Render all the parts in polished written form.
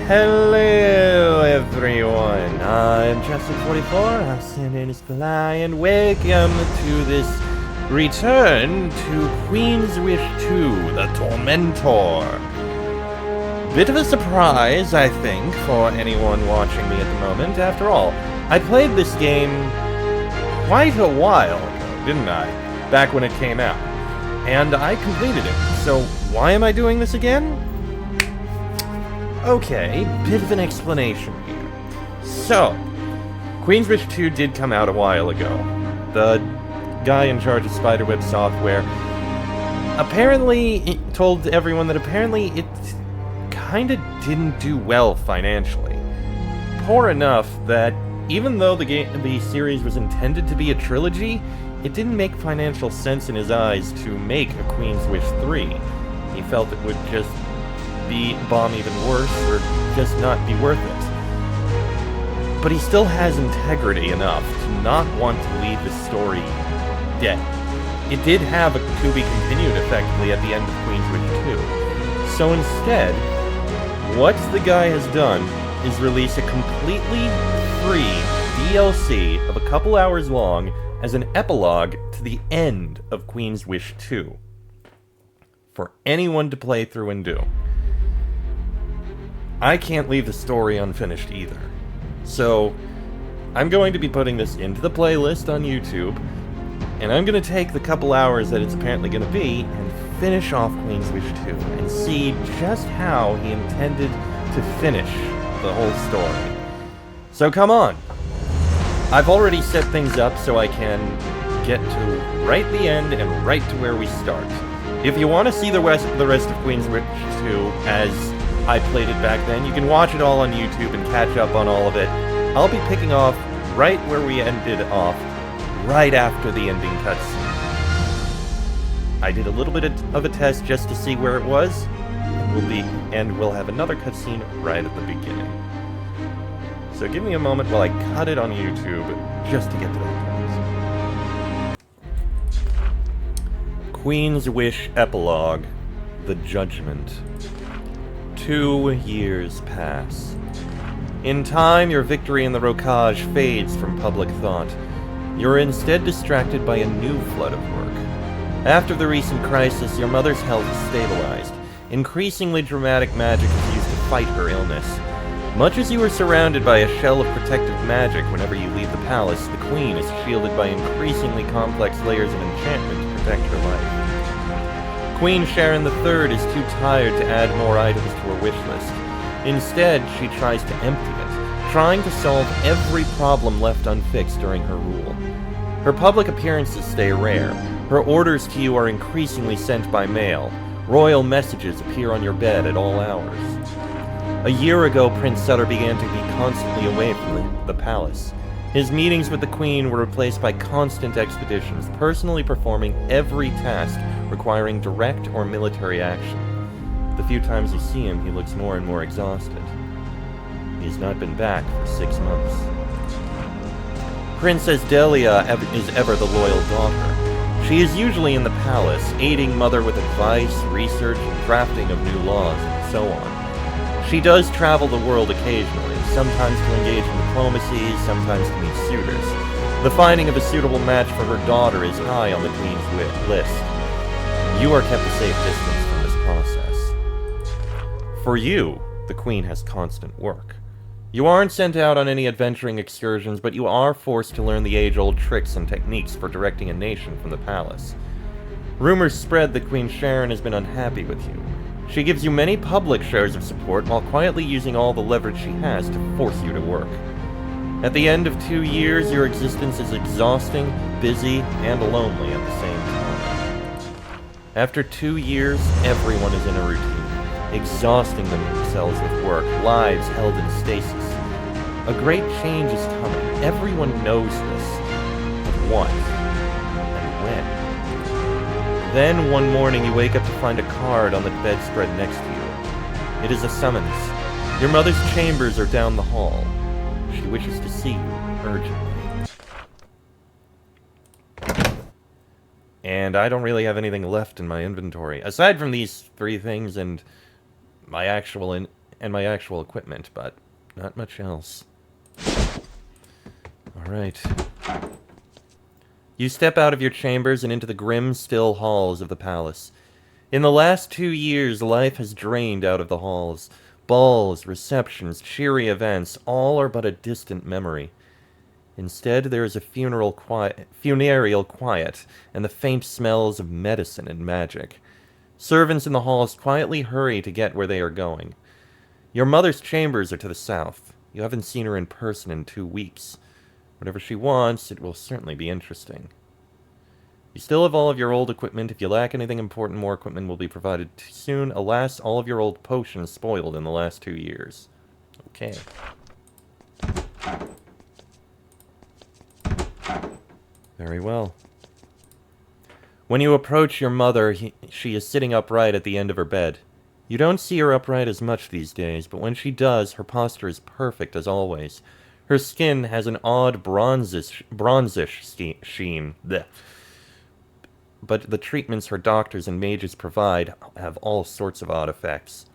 Hello everyone, I'm Justin44, Austin Fly, and welcome to this return to Queen's Wish 2, The Tormentor. Bit of a surprise, I think, for anyone watching me at the moment. After all, I played this game quite a while ago, didn't I? Back when it came out. And I completed it, so why am I doing this again? Okay, bit of an explanation here. So, Queen's Wish 2 did come out a while ago. The guy in charge of Spiderweb Software apparently told everyone that apparently it kinda didn't do well financially. Poor enough that even though the series was intended to be a trilogy, it didn't make financial sense in his eyes to make a Queen's Wish 3. He felt it would just bomb even worse, or just not be worth it. But he still has integrity enough to not want to leave the story dead. It did have a to be continued effectively at the end of Queen's Wish 2. So instead, what the guy has done is release a completely free DLC of a couple hours long as an epilogue to the end of Queen's Wish 2 for anyone to play through and do. I can't leave the story unfinished either. So, I'm going to be putting this into the playlist on YouTube, and I'm going to take the couple hours that it's apparently going to be and finish off Queen's Wish 2 and see just how he intended to finish the whole story. So come on! I've already set things up so I can get to right the end and right to where we start. If you want to see the rest of Queen's Wish 2 as I played it back then, you can watch it all on YouTube and catch up on all of it. I'll be picking off right where we ended off, right after the ending cutscene. I did a little bit of a test just to see where it was, and we'll have another cutscene right at the beginning. So give me a moment while I cut it on YouTube, just to get to that point. Queen's Wish Epilogue, The Judgment. 2 years pass. In time, your victory in the Rokaj fades from public thought. You're instead distracted by a new flood of work. After the recent crisis, your mother's health is stabilized. Increasingly dramatic magic is used to fight her illness. Much as you are surrounded by a shell of protective magic whenever you leave the palace, the Queen is shielded by increasingly complex layers of enchantment to protect her life. Queen Sharon III is too tired to add more items to her wish list. Instead, she tries to empty it, trying to solve every problem left unfixed during her rule. Her public appearances stay rare. Her orders to you are increasingly sent by mail. Royal messages appear on your bed at all hours. A year ago, Prince Sutter began to be constantly away from the palace. His meetings with the Queen were replaced by constant expeditions, personally performing every task requiring direct or military action. The few times you see him, he looks more and more exhausted. He has not been back for 6 months. Princess Delia is ever the loyal daughter. She is usually in the palace, aiding Mother with advice, research, and drafting of new laws, and so on. She does travel the world occasionally, sometimes to engage in diplomacy, sometimes to meet suitors. The finding of a suitable match for her daughter is high on the Queen's list. You are kept a safe distance from this process. For you, the Queen has constant work. You aren't sent out on any adventuring excursions, but you are forced to learn the age-old tricks and techniques for directing a nation from the palace. Rumors spread that Queen Sharon has been unhappy with you. She gives you many public shows of support while quietly using all the leverage she has to force you to work. At the end of 2 years, your existence is exhausting, busy, and lonely at the same time. After 2 years, everyone is in a routine, exhausting themselves with work, lives held in stasis. A great change is coming. Everyone knows this. But what? And when? Then, one morning, you wake up to find a card on the bedspread next to you. It is a summons. Your mother's chambers are down the hall. She wishes to see you urgently. And I don't really have anything left in my inventory. Aside from these 3 things and my actual and my actual equipment, but not much else. Alright. You step out of your chambers and into the grim, still halls of the palace. In the last 2 years, life has drained out of the halls. Balls, receptions, cheery events, all are but a distant memory. Instead, there is a funereal quiet, and the faint smells of medicine and magic. Servants in the halls quietly hurry to get where they are going. Your mother's chambers are to the south. You haven't seen her in person in 2 weeks. Whatever she wants, it will certainly be interesting. You still have all of your old equipment. If you lack anything important, more equipment will be provided soon. Alas, all of your old potions spoiled in the last 2 years. Okay. Very well. When you approach your mother, she is sitting upright at the end of her bed. You don't see her upright as much these days, but when she does, her posture is perfect as always. Her skin has an odd bronzish sheen. Blech. But the treatments her doctors and mages provide have all sorts of odd effects.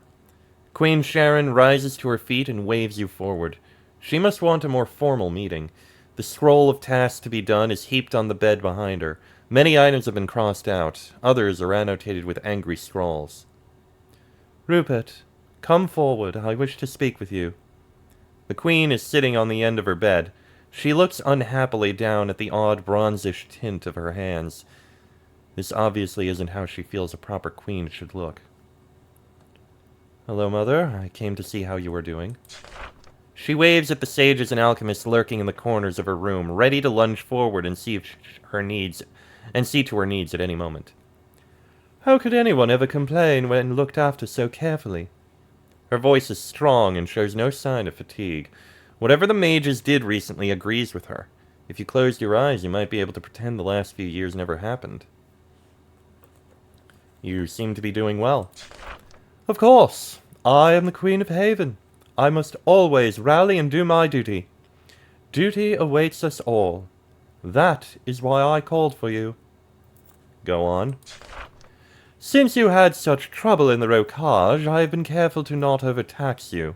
Queen Sharon rises to her feet and waves you forward. She must want a more formal meeting. The scroll of tasks to be done is heaped on the bed behind her. Many items have been crossed out. Others are annotated with angry scrawls. Rupert, come forward. I wish to speak with you. The queen is sitting on the end of her bed. She looks unhappily down at the odd bronzish tint of her hands. This obviously isn't how she feels a proper queen should look. Hello, Mother. I came to see how you were doing. She waves at the sages and alchemists lurking in the corners of her room, ready to lunge forward and see to her needs at any moment. How could anyone ever complain when looked after so carefully? Her voice is strong and shows no sign of fatigue. Whatever the mages did recently agrees with her. If you closed your eyes, you might be able to pretend the last few years never happened. You seem to be doing well. Of course. I am the Queen of Haven. I must always rally and do my duty. Duty awaits us all. That is why I called for you. Go on. Since you had such trouble in the Rocage, I have been careful to not overtax you.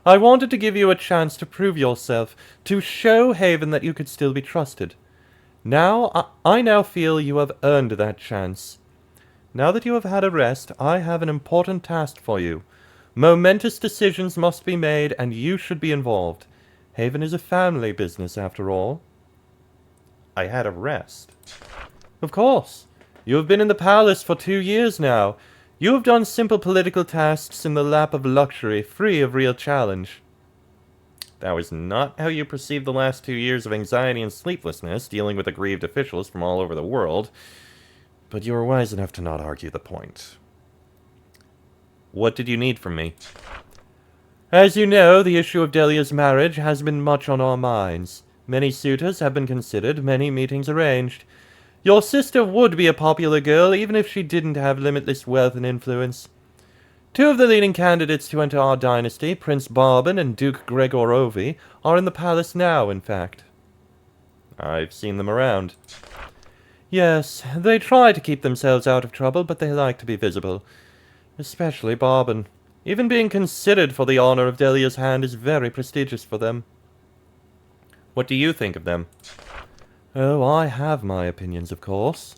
I wanted to give you a chance to prove yourself, to show Haven that you could still be trusted. I now feel you have earned that chance. Now that you have had a rest, I have an important task for you. Momentous decisions must be made, and you should be involved. Haven is a family business, after all. I had a rest. Of course. You have been in the palace for 2 years now. You have done simple political tasks in the lap of luxury, free of real challenge. That was not how you perceived the last 2 years of anxiety and sleeplessness, dealing with aggrieved officials from all over the world. But you were wise enough to not argue the point. What did you need from me? As you know, the issue of Delia's marriage has been much on our minds. Many suitors have been considered, many meetings arranged. Your sister would be a popular girl, even if she didn't have limitless wealth and influence. 2 of the leading candidates to enter our dynasty, Prince Barbon and Duke Gregor Ovi, are in the palace now, in fact. I've seen them around. Yes, they try to keep themselves out of trouble, but they like to be visible. Especially Barbon. Even being considered for the honor of Delia's hand is very prestigious for them. What do you think of them? Oh, I have my opinions, of course.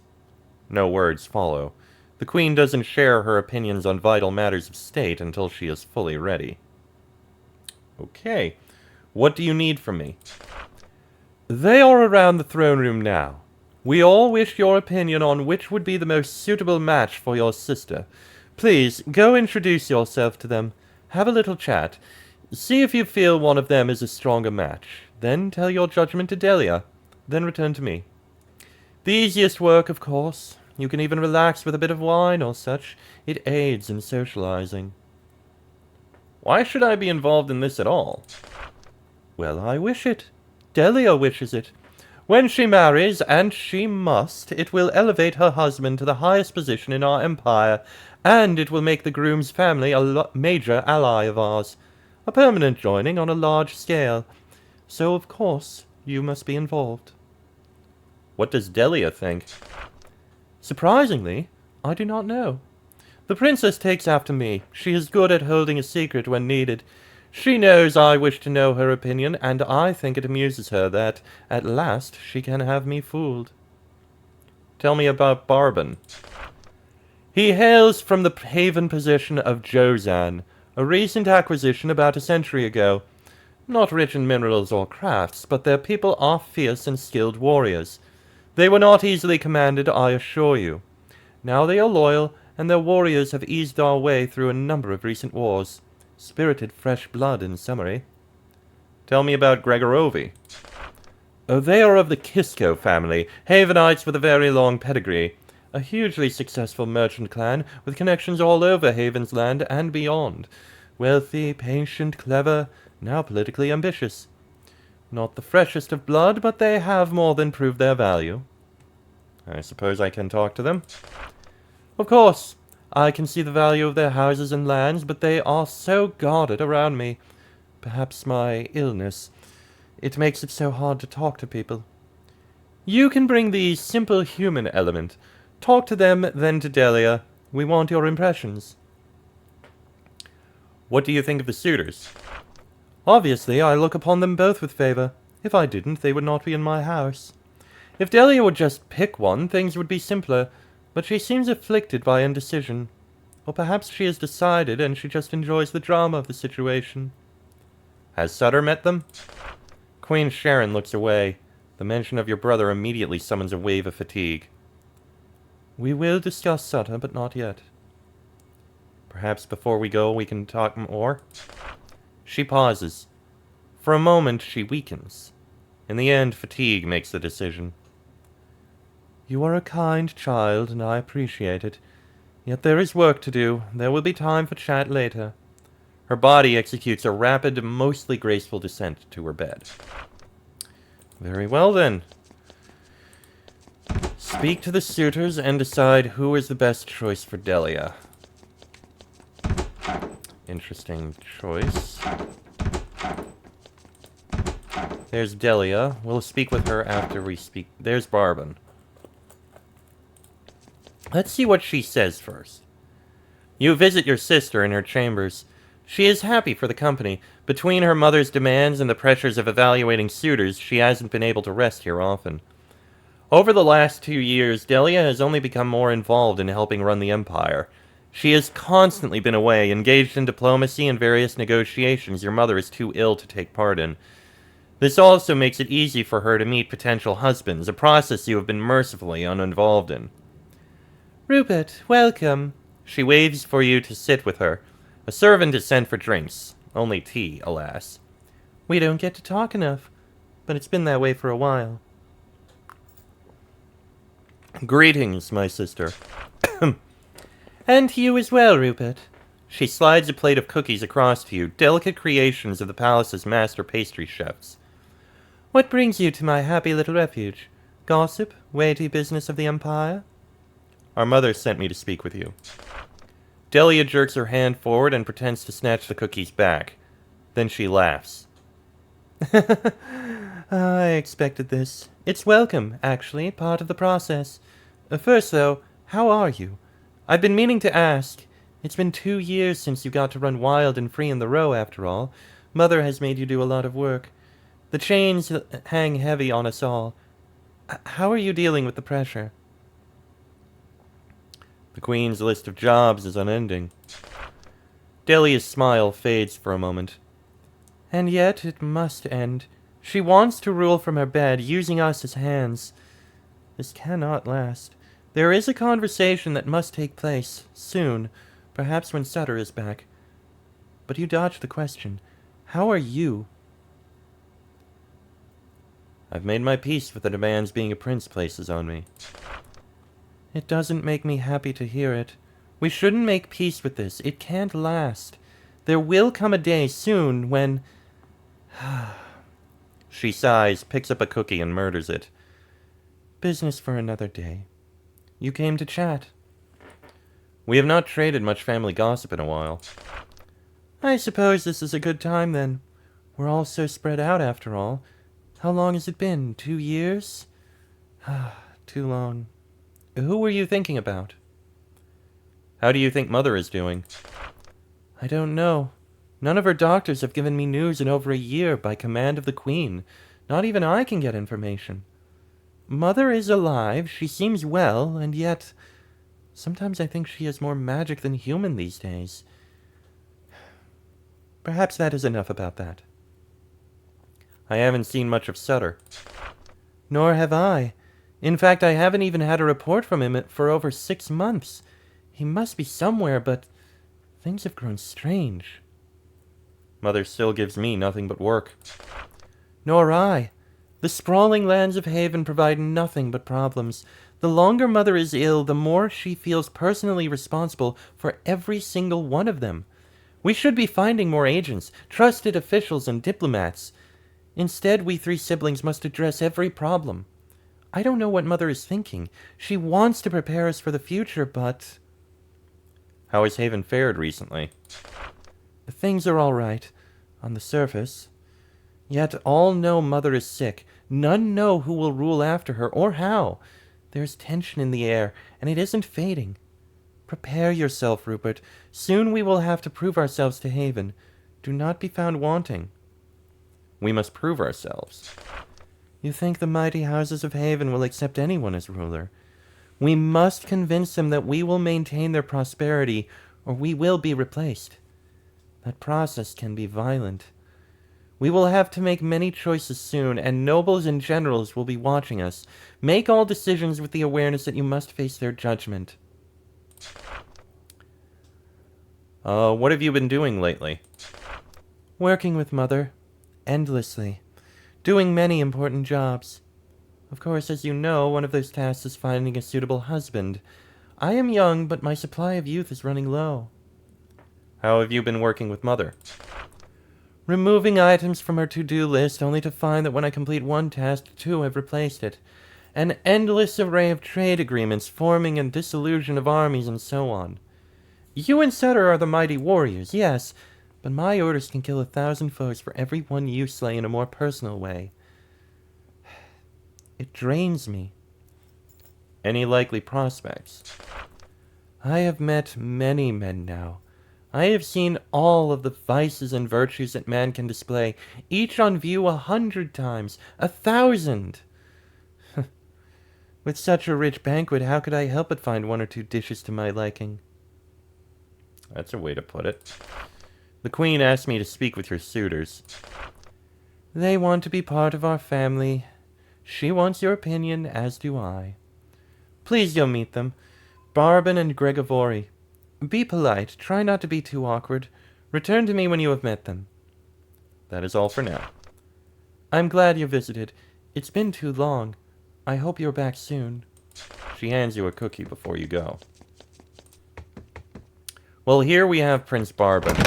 No words follow. The Queen doesn't share her opinions on vital matters of state until she is fully ready. Okay. What do you need from me? They are around the throne room now. We all wish your opinion on which would be the most suitable match for your sister. Please, go introduce yourself to them. Have a little chat. See if you feel one of them is a stronger match. Then tell your judgment to Delia. Then return to me. The easiest work, of course. You can even relax with a bit of wine or such. It aids in socializing. Why should I be involved in this at all? Well, I wish it. Delia wishes it. When she marries, and she must, it will elevate her husband to the highest position in our empire, and it will make the groom's family a major ally of ours. A permanent joining on a large scale. So, of course, you must be involved. What does Delia think? Surprisingly, I do not know. The princess takes after me. She is good at holding a secret when needed. She knows I wish to know her opinion, and I think it amuses her that, at last, she can have me fooled. Tell me about Barbon. He hails from the haven possession of Jozan, a recent acquisition about a century ago. Not rich in minerals or crafts, but their people are fierce and skilled warriors. They were not easily commanded, I assure you. Now they are loyal, and their warriors have eased our way through a number of recent wars. Spirited fresh blood, in summary. Tell me about Gregorovi. Oh, they are of the Kisco family, Havenites with a very long pedigree. A hugely successful merchant clan, with connections all over Haven's land and beyond. Wealthy, patient, clever, now politically ambitious. Not the freshest of blood, but they have more than proved their value. I suppose I can talk to them? Of course. I can see the value of their houses and lands, but they are so guarded around me. Perhaps my illness. It makes it so hard to talk to people. You can bring the simple human element. Talk to them, then to Delia. We want your impressions. What do you think of the suitors? Obviously, I look upon them both with favor. If I didn't, they would not be in my house. If Delia would just pick one, things would be simpler. But she seems afflicted by indecision. Or perhaps she has decided and she just enjoys the drama of the situation. Has Sutter met them? Queen Sharon looks away. The mention of your brother immediately summons a wave of fatigue. We will discuss Sutter, but not yet. Perhaps before we go we can talk more? She pauses. For a moment she weakens. In the end, fatigue makes the decision. You are a kind child, and I appreciate it. Yet there is work to do. There will be time for chat later. Her body executes a rapid, mostly graceful descent to her bed. Very well, then. Speak to the suitors and decide who is the best choice for Delia. Interesting choice. There's Delia. We'll speak with her after we speak. There's Barbon. Let's see what she says first. You visit your sister in her chambers. She is happy for the company. Between her mother's demands and the pressures of evaluating suitors, she hasn't been able to rest here often. Over the last 2 years, Delia has only become more involved in helping run the Empire. She has constantly been away, engaged in diplomacy and various negotiations your mother is too ill to take part in. This also makes it easy for her to meet potential husbands, a process you have been mercifully uninvolved in. Rupert, welcome. She waves for you to sit with her. A servant is sent for drinks. Only tea, alas. We don't get to talk enough, but it's been that way for a while. Greetings, my sister. And to you as well, Rupert. She slides a plate of cookies across to you, delicate creations of the palace's master pastry chefs. What brings you to my happy little refuge? Gossip? Weighty business of the Empire? Our mother sent me to speak with you. Delia jerks her hand forward and pretends to snatch the cookies back. Then she laughs. I expected this. It's welcome, actually, part of the process. First, though, how are you? I've been meaning to ask. It's been 2 years since you got to run wild and free in the Row, after all. Mother has made you do a lot of work. The chains hang heavy on us all. How are you dealing with the pressure? The Queen's list of jobs is unending. Delia's smile fades for a moment. And yet it must end. She wants to rule from her bed, using us as hands. This cannot last. There is a conversation that must take place, soon, perhaps when Sutter is back. But you dodged the question. How are you? I've made my peace with the demands being a prince places on me. It doesn't make me happy to hear it. We shouldn't make peace with this. It can't last. There will come a day soon when... She sighs, picks up a cookie and murders it. Business for another day. You came to chat. We have not traded much family gossip in a while. I suppose this is a good time, then. We're all so spread out, after all. How long has it been? 2 years? Too long. Who were you thinking about? How do you think Mother is doing? I don't know. None of her doctors have given me news in over a year by command of the Queen. Not even I can get information. Mother is alive, she seems well, and yet sometimes I think she is more magic than human these days. Perhaps that is enough about that. I haven't seen much of Sutter. Nor have I. In fact, I haven't even had a report from him for over 6 months. He must be somewhere, but things have grown strange. Mother still gives me nothing but work. Nor I. The sprawling lands of Haven provide nothing but problems. The longer Mother is ill, the more she feels personally responsible for every single one of them. We should be finding more agents, trusted officials, and diplomats. Instead, we 3 siblings must address every problem. I don't know what Mother is thinking. She wants to prepare us for the future, but... How has Haven fared recently? Things are all right, on the surface. Yet all know Mother is sick. None know who will rule after her, or how. There's tension in the air, and it isn't fading. Prepare yourself, Rupert. Soon we will have to prove ourselves to Haven. Do not be found wanting. We must prove ourselves. You think the mighty houses of Haven will accept anyone as ruler? We must convince them that we will maintain their prosperity, or we will be replaced. That process can be violent. We will have to make many choices soon, and nobles and generals will be watching us. Make all decisions with the awareness that you must face their judgment. What have you been doing lately? Working with Mother. Endlessly. Doing many important jobs. Of course, as you know, one of those tasks is finding a suitable husband. I am young, but my supply of youth is running low. How have you been working with Mother? Removing items from her to-do list, only to find that when I complete one task, 2 have replaced it. An endless array of trade agreements, forming and dissolution of armies, and so on. You and Sutter are the mighty warriors, yes, but my orders can kill 1,000 foes for every one you slay in a more personal way. It drains me. Any likely prospects? I have met many men now. I have seen all of the vices and virtues that man can display, each on view 100 times, 1,000. With such a rich banquet, how could I help but find 1 or 2 dishes to my liking? That's a way to put it. The Queen asked me to speak with your suitors. They want to be part of our family. She wants your opinion, as do I. Please go meet them. Barbin and Gregavori. Be polite. Try not to be too awkward. Return to me when you have met them. That is all for now. I'm glad you visited. It's been too long. I hope you're back soon. She hands you a cookie before you go. Well, here we have Prince Barbin.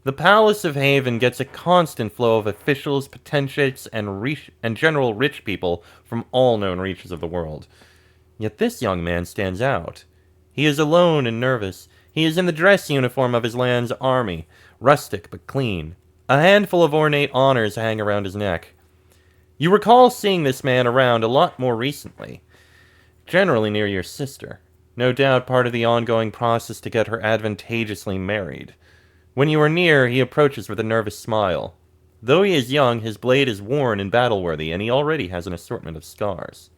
The Palace of Haven gets a constant flow of officials, potentates, and general rich people from all known reaches of the world. Yet this young man stands out. He is alone and nervous. He is in the dress uniform of his land's army, rustic but clean. A handful of ornate honors hang around his neck. You recall seeing this man around a lot more recently, generally near your sister. No doubt part of the ongoing process to get her advantageously married. When you are near, he approaches with a nervous smile. Though he is young, his blade is worn and battle-worthy, and he already has an assortment of scars.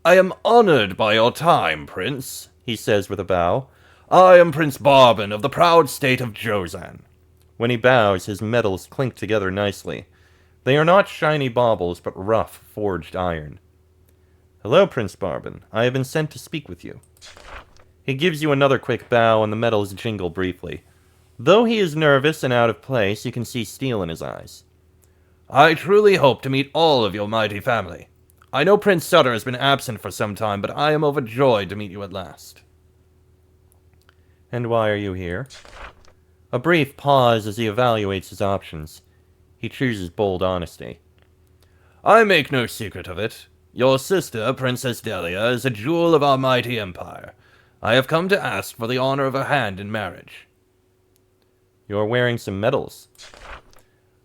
I am honored by your time, Prince, he says with a bow. I am Prince Barbin of the proud state of Jozan. When he bows, his metals clink together nicely. They are not shiny baubles, but rough, forged iron. Hello, Prince Barbin. I have been sent to speak with you. He gives you another quick bow, and the metals jingle briefly. Though he is nervous and out of place, you can see steel in his eyes. I truly hope to meet all of your mighty family. I know Prince Sutter has been absent for some time, but I am overjoyed to meet you at last. And why are you here? A brief pause as he evaluates his options. He chooses bold honesty. I make no secret of it. Your sister, Princess Delia, is a jewel of our mighty empire. I have come to ask for the honor of her hand in marriage. You are wearing some medals.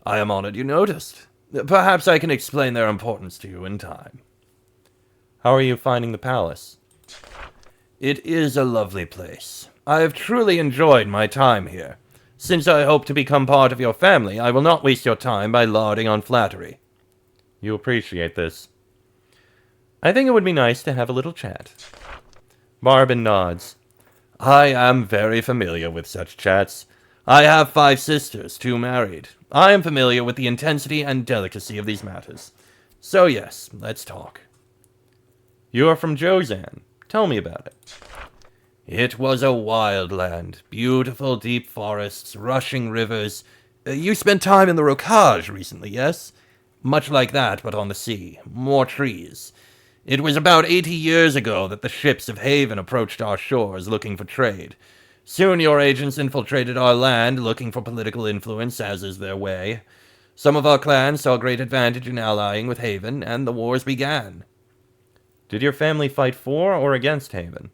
I am honored you noticed. Perhaps I can explain their importance to you in time. How are you finding the palace? It is a lovely place. I have truly enjoyed my time here. Since I hope to become part of your family, I will not waste your time by lauding on flattery. You appreciate this. I think it would be nice to have a little chat. Barbin nods. I am very familiar with such chats. I have 5 sisters, 2 married. I am familiar with the intensity and delicacy of these matters. So yes, let's talk. You are from Jozan. Tell me about it. It was a wild land. Beautiful deep forests, rushing rivers. You spent time in the Rokaj recently, yes? Much like that, but on the sea. More trees. It was about 80 years ago that the ships of Haven approached our shores looking for trade. Soon your agents infiltrated our land looking for political influence, as is their way. Some of our clans saw great advantage in allying with Haven, and the wars began. Did your family fight for or against Haven?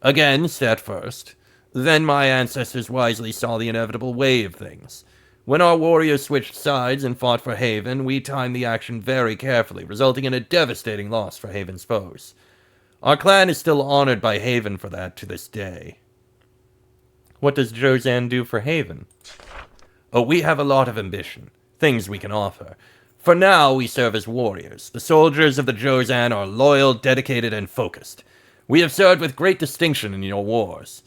Against at first. Then my ancestors wisely saw the inevitable way of things. When our warriors switched sides and fought for Haven, we timed the action very carefully, resulting in a devastating loss for Haven's foes. Our clan is still honored by Haven for that to this day. What does Jozan do for Haven? Oh, we have a lot of ambition. Things we can offer. For now, we serve as warriors. The soldiers of the Jozan are loyal, dedicated, and focused. We have served with great distinction in your wars.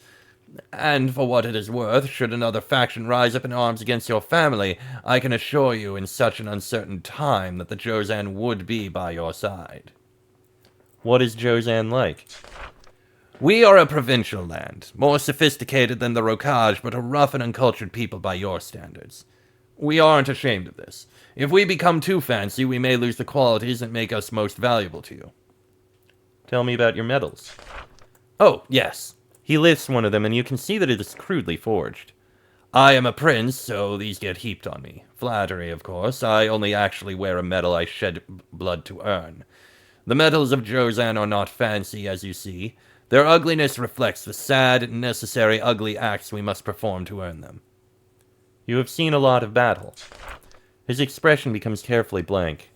And for what it is worth, should another faction rise up in arms against your family, I can assure you in such an uncertain time that the Jozan would be by your side. What is Jozan like? We are a provincial land, more sophisticated than the Rokaj, but a rough and uncultured people by your standards. We aren't ashamed of this. If we become too fancy, we may lose the qualities that make us most valuable to you. Tell me about your medals. Oh, yes. He lifts one of them, and you can see that it is crudely forged. I am a prince, so these get heaped on me. Flattery, of course. I only actually wear a medal I shed blood to earn. The medals of Jozan are not fancy, as you see. Their ugliness reflects the sad, necessary, ugly acts we must perform to earn them. You have seen a lot of battle. His expression becomes carefully blank.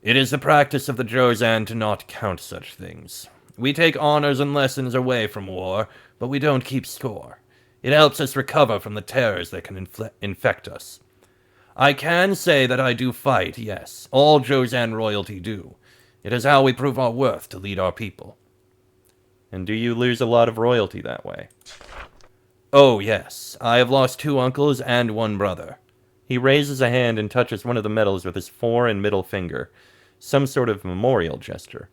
It is the practice of the Jozan to not count such things. We take honors and lessons away from war, but we don't keep score. It helps us recover from the terrors that can infect us. I can say that I do fight, yes. All Jozan royalty do. It is how we prove our worth to lead our people. And do you lose a lot of royalty that way? Oh, yes. I have lost 2 uncles and 1 brother. He raises a hand and touches one of the medals with his fore and middle finger. Some sort of memorial gesture.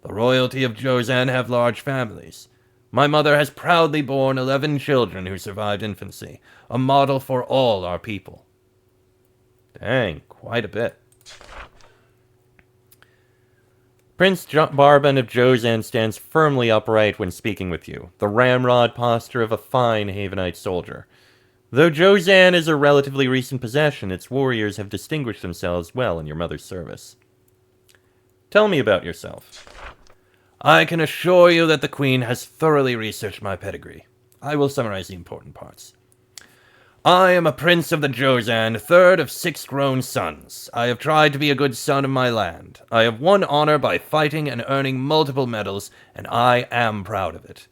The royalty of Jozan have large families. My mother has proudly borne 11 children who survived infancy, a model for all our people. Dang, quite a bit. Prince Barbin of Jozan stands firmly upright when speaking with you, the ramrod posture of a fine Havenite soldier. Though Jozan is a relatively recent possession, its warriors have distinguished themselves well in your mother's service. Tell me about yourself. I can assure you that the Queen has thoroughly researched my pedigree. I will summarize the important parts. I am a prince of the Jozan, 3rd of 6 grown sons. I have tried to be a good son of my land. I have won honor by fighting and earning multiple medals, and I am proud of it.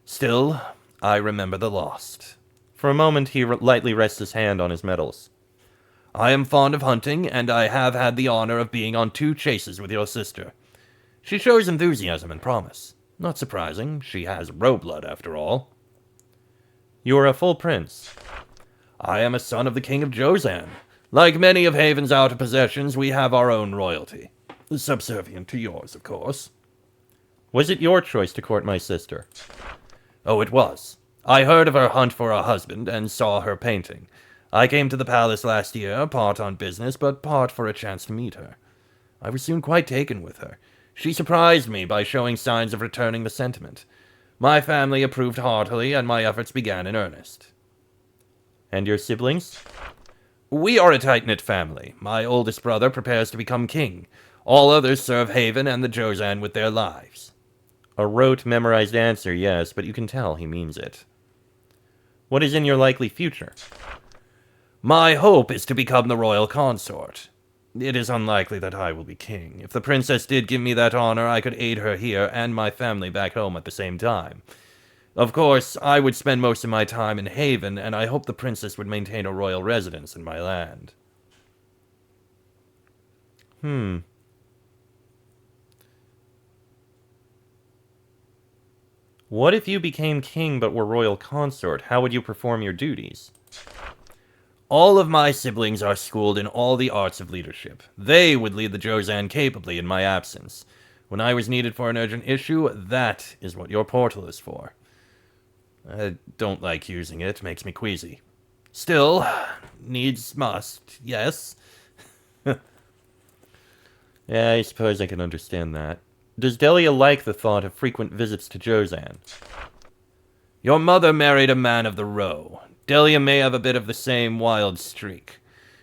Still, I remember the lost. For a moment, he lightly rests his hand on his medals. I am fond of hunting, and I have had the honor of being on 2 chases with your sister. She shows enthusiasm and promise. Not surprising, she has blood after all. You are a full prince. I am a son of the King of Jozan. Like many of Haven's outer possessions, we have our own royalty. Subservient to yours, of course. Was it your choice to court my sister? Oh, it was. I heard of her hunt for a husband and saw her painting. I came to the palace last year, part on business, but part for a chance to meet her. I was soon quite taken with her. She surprised me by showing signs of returning the sentiment. My family approved heartily, and my efforts began in earnest. And your siblings? We are a tight-knit family. My oldest brother prepares to become king. All others serve Haven and the Jozan with their lives. A rote, memorized answer, yes, but you can tell he means it. What is in your likely future? My hope is to become the royal consort. It is unlikely that I will be king. If the princess did give me that honor, I could aid her here and my family back home at the same time. Of course, I would spend most of my time in Haven, and I hope the princess would maintain a royal residence in my land. What if you became king but were royal consort? How would you perform your duties? All of my siblings are schooled in all the arts of leadership. They would lead the Jozan capably in my absence. When I was needed for an urgent issue, that is what your portal is for. I don't like using it, makes me queasy. Still, needs must, yes? Yeah, I suppose I can understand that. Does Delia like the thought of frequent visits to Jozan? Your mother married a man of the row. Delia may have a bit of the same wild streak.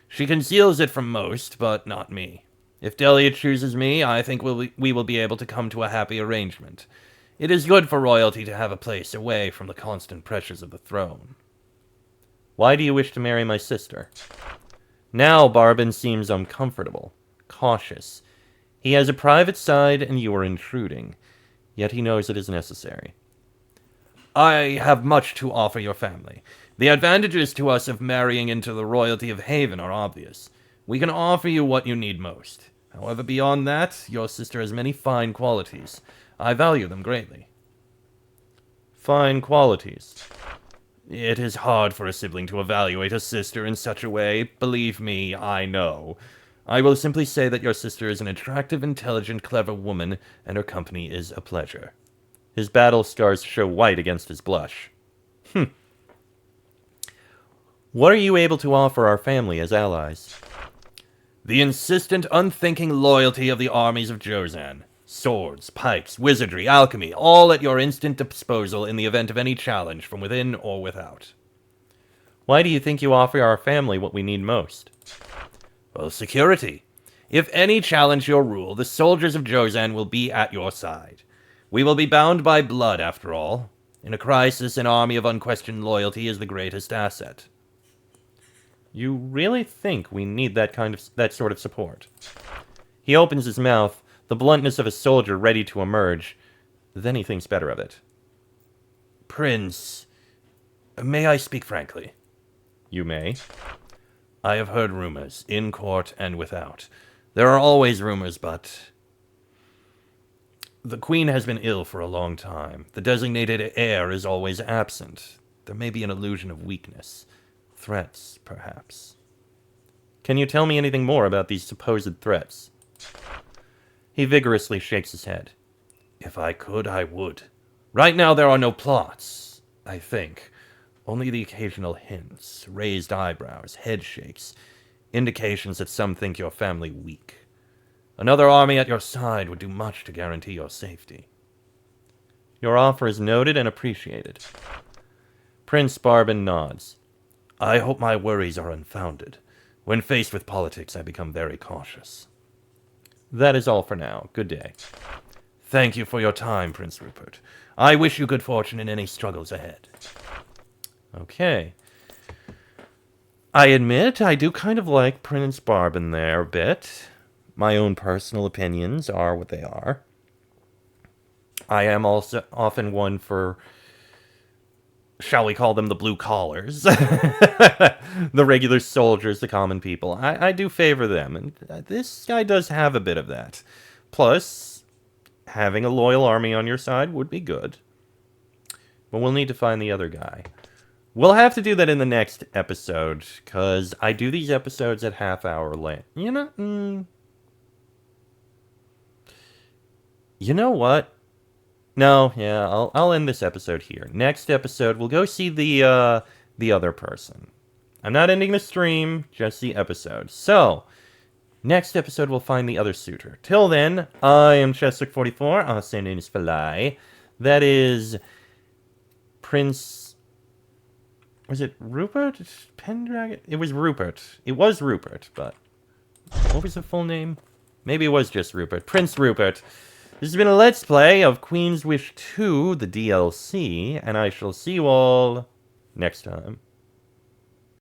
She conceals it from most, but not me. If Delia chooses me, I think we will be able to come to a happy arrangement. It is good for royalty to have a place away from the constant pressures of the throne. Why do you wish to marry my sister? Now Barbin seems uncomfortable, cautious. He has a private side, and you are intruding. Yet he knows it is necessary. I have much to offer your family. The advantages to us of marrying into the royalty of Haven are obvious. We can offer you what you need most. However, beyond that, your sister has many fine qualities. I value them greatly. Fine qualities. It is hard for a sibling to evaluate a sister in such a way. Believe me, I know. I will simply say that your sister is an attractive, intelligent, clever woman, and her company is a pleasure. His battle scars show white against his blush. What are you able to offer our family as allies? The insistent, unthinking loyalty of the armies of Jozan. Swords, pikes, wizardry, alchemy, all at your instant disposal in the event of any challenge from within or without. Why do you think you offer our family what we need most? Well, security. If any challenge your rule, the soldiers of Jozan will be at your side. We will be bound by blood, after all. In a crisis, an army of unquestioned loyalty is the greatest asset. You really think we need that sort of support? He opens his mouth, the bluntness of a soldier ready to emerge. Then he thinks better of it. Prince, may I speak frankly? You may. I have heard rumors, in court and without. There are always rumors, but... The Queen has been ill for a long time. The designated heir is always absent. There may be an illusion of weakness. Threats, perhaps. Can you tell me anything more about these supposed threats? He vigorously shakes his head. If I could, I would. Right now there are no plots, I think. Only the occasional hints, raised eyebrows, head shakes, indications that some think your family weak. Another army at your side would do much to guarantee your safety. Your offer is noted and appreciated. Prince Barbin nods. I hope my worries are unfounded. When faced with politics, I become very cautious. That is all for now. Good day. Thank you for your time, Prince Rupert. I wish you good fortune in any struggles ahead. Okay. I admit I do kind of like Prince Barbin there a bit. My own personal opinions are what they are. I am also often one for, shall we call them the blue collars? The regular soldiers, the common people. I do favor them, and this guy does have a bit of that. Plus, having a loyal army on your side would be good. But we'll need to find the other guy. We'll have to do that in the next episode, because I do these episodes at half-hour length. You know what? No, yeah, I'll end this episode here. Next episode, we'll go see the other person. I'm not ending the stream, just the episode. So, next episode, we'll find the other suitor. Till then, I am Chester44, also known as Falai. That is Prince... Was it Rupert? Pendragon? It was Rupert. It was Rupert, but... What was the full name? Maybe it was just Rupert. Prince Rupert. This has been a Let's Play of Queen's Wish 2, the DLC, and I shall see you all next time.